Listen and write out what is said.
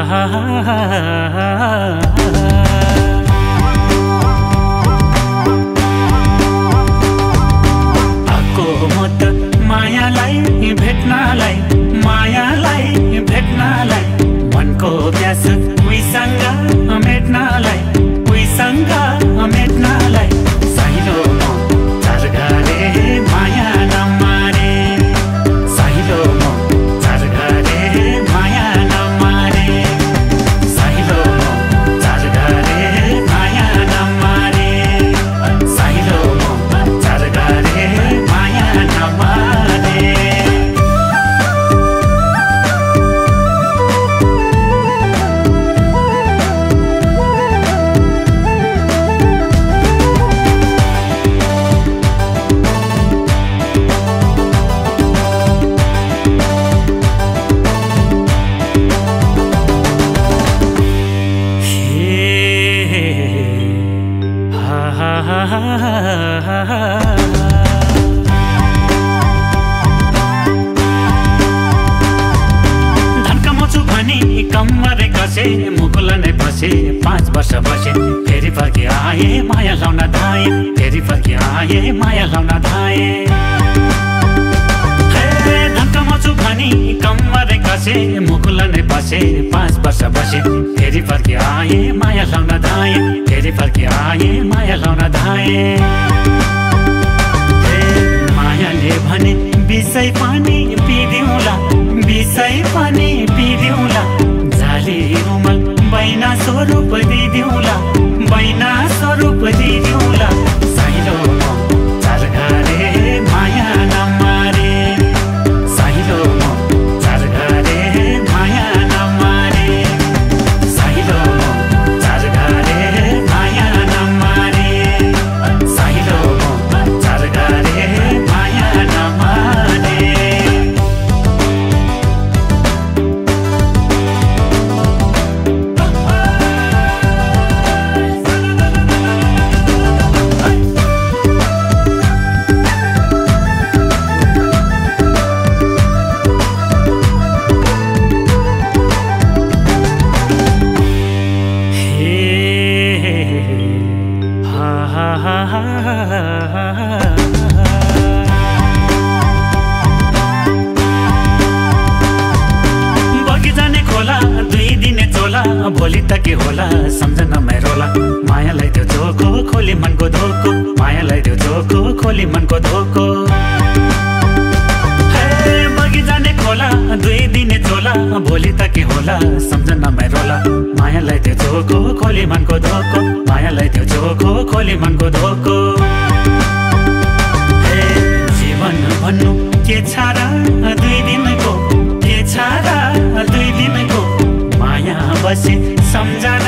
आको म त मायालाई भेट्नलाई मनको प्यास उहीसँग मेट्नलाई साइलो म झर्घरे माया नमारे साइलो म झर्घरे माया नमारे साइलो म झर्घरे माया नमारे साइलो म झर्घरे माया नमारे धन्कमाउँछु भनी कम्मरे कसे मुकुल नै बसे 5 वर्ष बसे फेरि फर्की आए माया लाउन धाए फेरि फर्की आए माया लाउन धाए धन्कमाउँछु भनी कम्मरे कसे मुकुल नै बसे 5 वर्ष बसे फेरि फर्की आए माया लाउन धाए फेरि फर्की आए माया लाउन धाए मायाले भने बिसै पानी पिदिउँला झाली उमल बैना स्वरूप दिदिउँला साइलो म झर्घरे माया नमारे साइलो म झर्घरे माया नमारे साइलो म झर्घरे माया नमारे साइलो म झर्घरे माया नमारे बगिजाने खोला 2 दिने चोला भोलि त के होला सम्झन मेरोला मायालाई त्यो झोको खोली मनको धोको मायालाई त्यो झोको खोली मनको धोको बगिजाने खोला 2 दिने चोला भोलि त के होला सम्झन मेरोला मायालाई त्यो झोको खोली मनको धोको मायालाई त्यो झोको खोली मनको धोको जीवन भन्नु के छारा 2 दिनको के छारा 2 दिनको माया बसे सम्झना